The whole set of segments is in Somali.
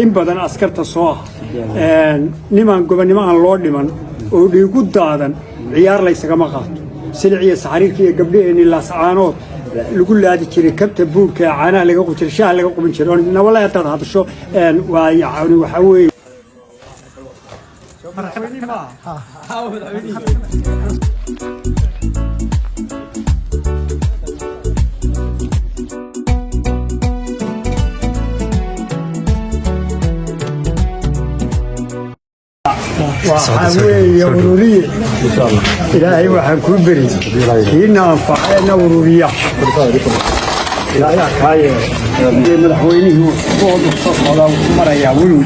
in badan askarta soo ah niman gobonimo aan loo dhiman oo dhiigu daadan ciyaar la isagama qaato silciya saxariirka iyo gabdhaheeni laascaanood lagu laadi jiray kabta buurka caanaha laga qujir shaah laga qubin jiray nawala aad hadasho waa yaani waxa weeye وحاوي ورورية إلهي وحن كبري كينا أنفعنا ورورية إلهي حكاية مدحوينه وصفوض الصف ولا مريا ولود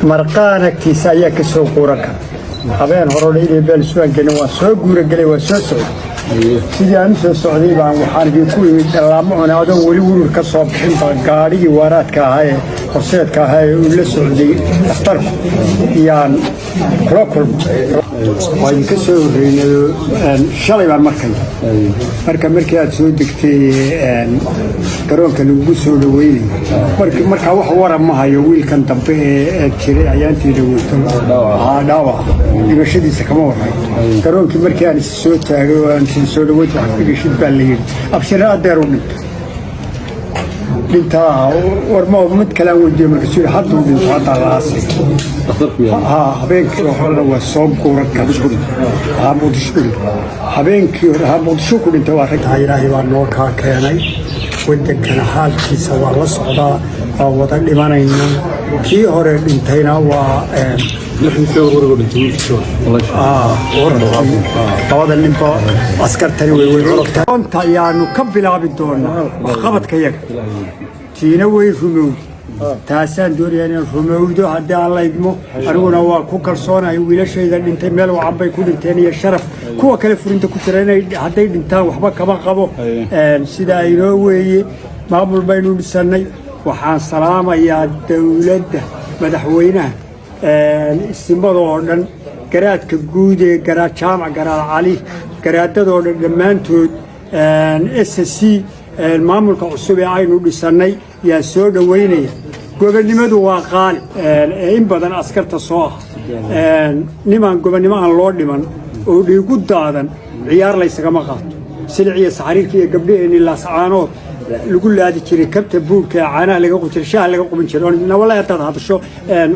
مرقانا كيسايا كسو قورك أبين هرولي بالسوان كنوا سو قورك قلي وسو سو sidii aan soo socday baan waxaan ku yimid dalaamo aan ولي ورور ka soo bixin gaarigi waraadka ahaa horseedka ahaa oo la socday aftar yaan kula kulmay way ka soo reeyay shalay baan markii aad soo degtay garoonka lagu soo dhaweeyay marka wax waran ma hayo wiilkan dambe ee jiray ayaantii dhaawac dhimashadiisa kama waray garoonkii markii aan soo taagay soo dhaweeyay wax ka balay abshira deerun inta warma mid kala wadiyo markii soo haduu dhinta laasay habeenkii waa soo guuran ka habeenkii muqdisho ku dhintay waa rag Ilaahay baa noo ka keenay wadankan xaalkiisa waa la socdaa oo wada dhimanayna kii hore dhintayna waa طبعا نبغى عسكر تاني ويروح أنت يعني كبل عبد دورنا وخبط كيك تينا ويفهموا تاسان دور يعني فهموا هذا الله يدمو أرونا وكوكر صونا يقول شيء إذا أنت مال وعبى يكون تاني الشرف كوا كلف أنت كترنا هذا أنت وحبا كمان قبوا سيدا يروي معمول بينهم السنة وحان سلامة يا الدولة مدحوينها استمرارا قرات كجودة قرات شامع قرات علي قرات دور جمانتود SSC المعمول كعصبي عينه لسنة يا سود ويني قبل نمدو وقال إن بدن أسكرت الصاح نمان قبل نمان الله نمان وديقود دادن عيار ليس كما قط سلعية سحرير كي قبلين اللاسعانات لكل هذه الشيء كبت بوك عنا لقى قلت الشاه لقى قبل شلون نولا هذا الشو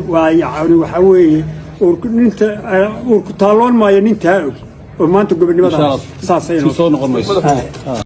ويعني وحوي وركنت وركتالون ما ينتهي وما أنت قبل ما صار